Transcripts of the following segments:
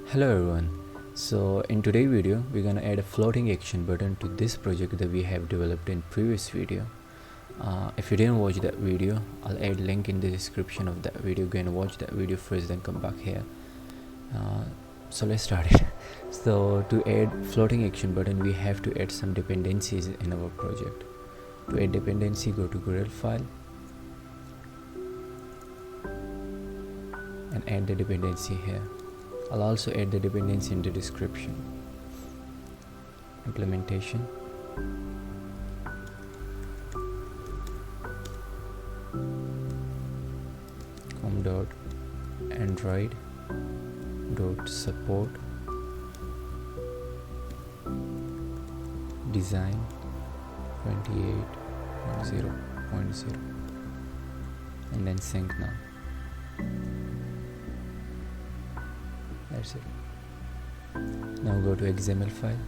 Hello everyone. So in today's video we're gonna add a floating action button to this project that we have developed in previous video. If you didn't watch that video, I'll add link in the description of that video. Go and watch that video first, then come back here. So let's start it. So to add floating action button, we have to add some dependencies in our project. To add dependency, go to Gradle file and add the dependency here. I'll also add the dependency in the description. Implementation. com.android.support design 28.0.0 and then sync now. That's it. Now go to XML file,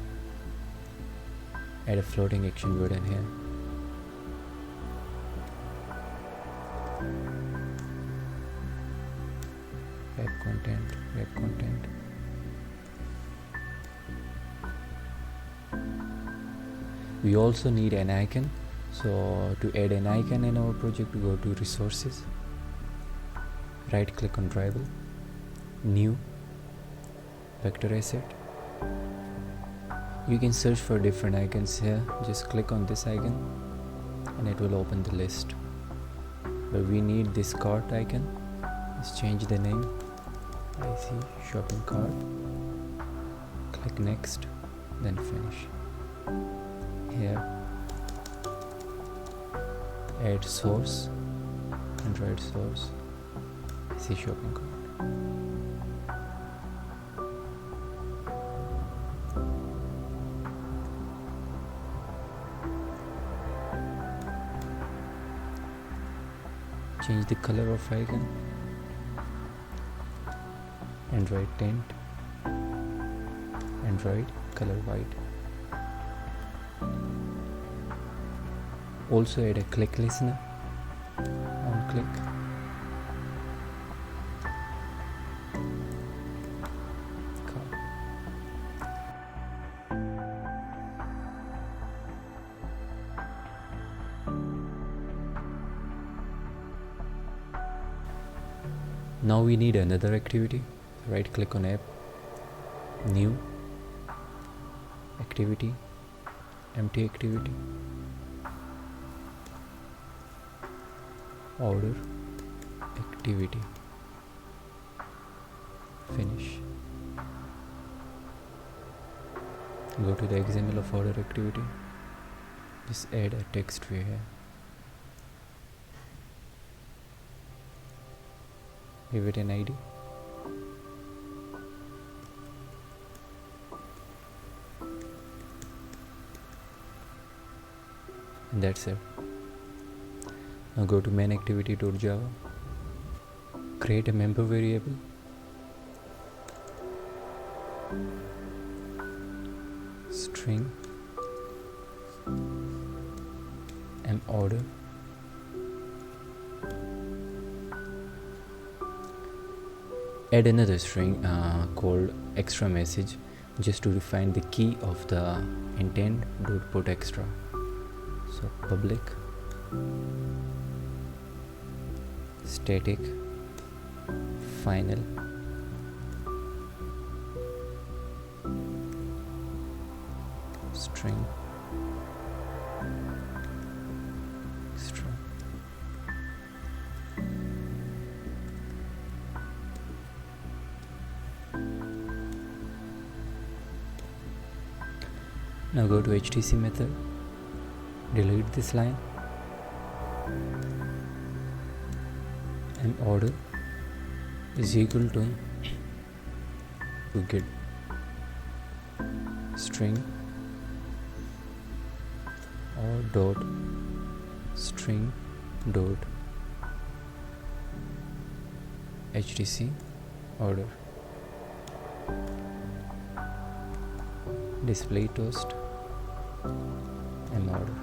add a floating action button here. Web content. We also need an icon. So to add an icon in our project, go to resources, right click on Driver, new, vector asset. You can search for different icons here. Just click on this icon and it will open the list. But we need this cart icon. Let's change the name. I see shopping cart. Click next, then finish. Here add source, Android source. I see shopping cart. Change the color of icon. Android tint, Android color white. Also add a click listener on click. Now we need another activity. Right click on app, new, activity, empty activity, order, activity, finish. Go to the XML of order activity, just add a text view here. Give it an ID. And that's it. Now go to main activity.java, create a member variable, string, and order. Add another string called extra message, just to define the key of the intent.put extra. So public static final string extra. Now go to HTC method, delete this line and order is equal to get string or dot string dot HTC order display toast and order.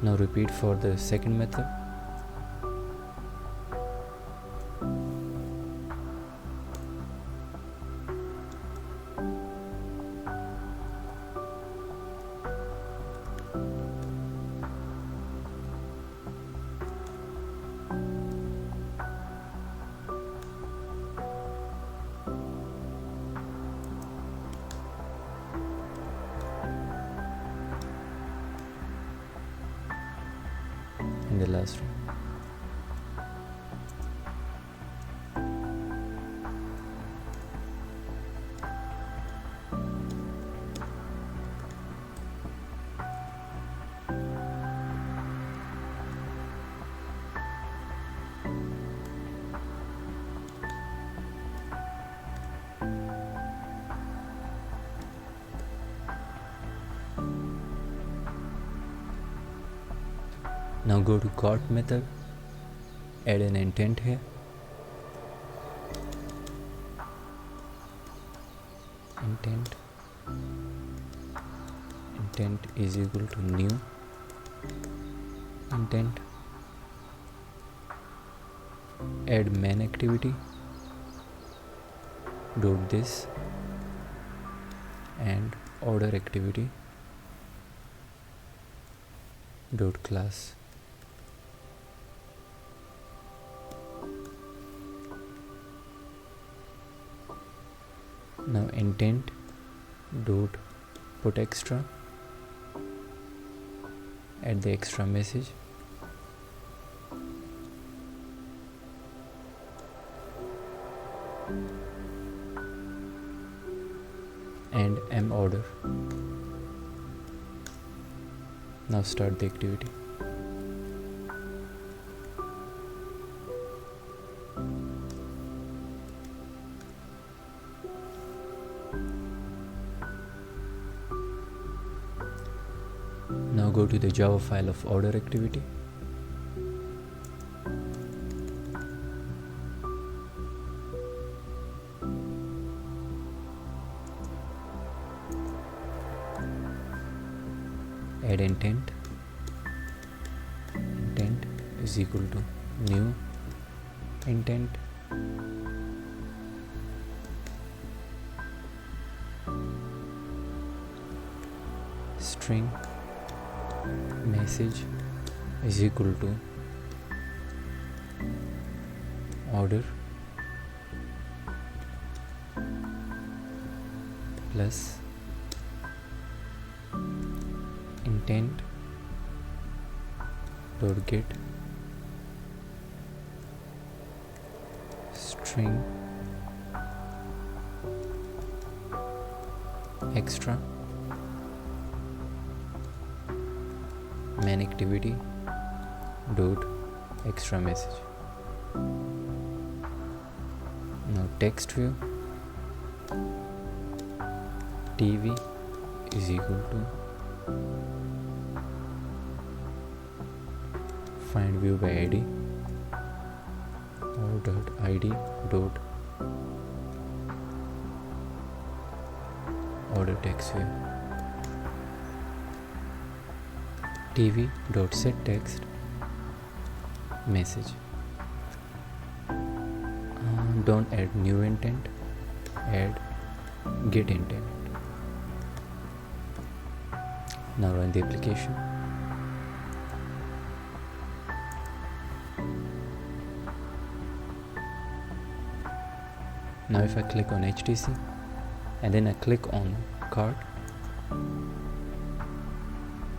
Now repeat for the second method. and the last one. Now go to cart method, add an intent here. Intent is equal to new intent. Add main activity dot this and order activity dot class. Now intent dot put extra, add the extra message, and M order. Now start the activity. Now go to the Java file of order activity. Add intent. Intent is equal to new intent. String message is equal to order plus intent dot get string extra main activity dot extra message. Now text view TV is equal to find view by ID or dot ID dot order text view. TV dot set text message. Don't add new intent, add get intent. Now run the application. Now if I click on HTC and then I click on cart,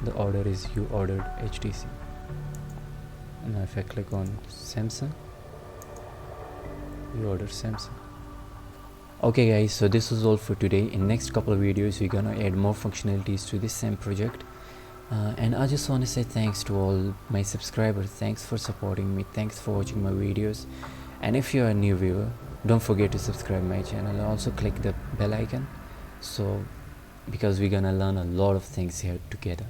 the order is you ordered HTC. And now if I click on Samsung, you order Samsung. Okay guys, so this was all for today. In next couple of videos we're gonna add more functionalities to this same project, and I just want to say thanks to all my subscribers. Thanks for supporting me, thanks for watching my videos, and if you're a new viewer, don't forget to subscribe my channel and also click the bell icon, so because we're gonna learn a lot of things here together.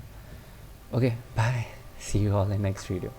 Okay, bye, see you all in next video.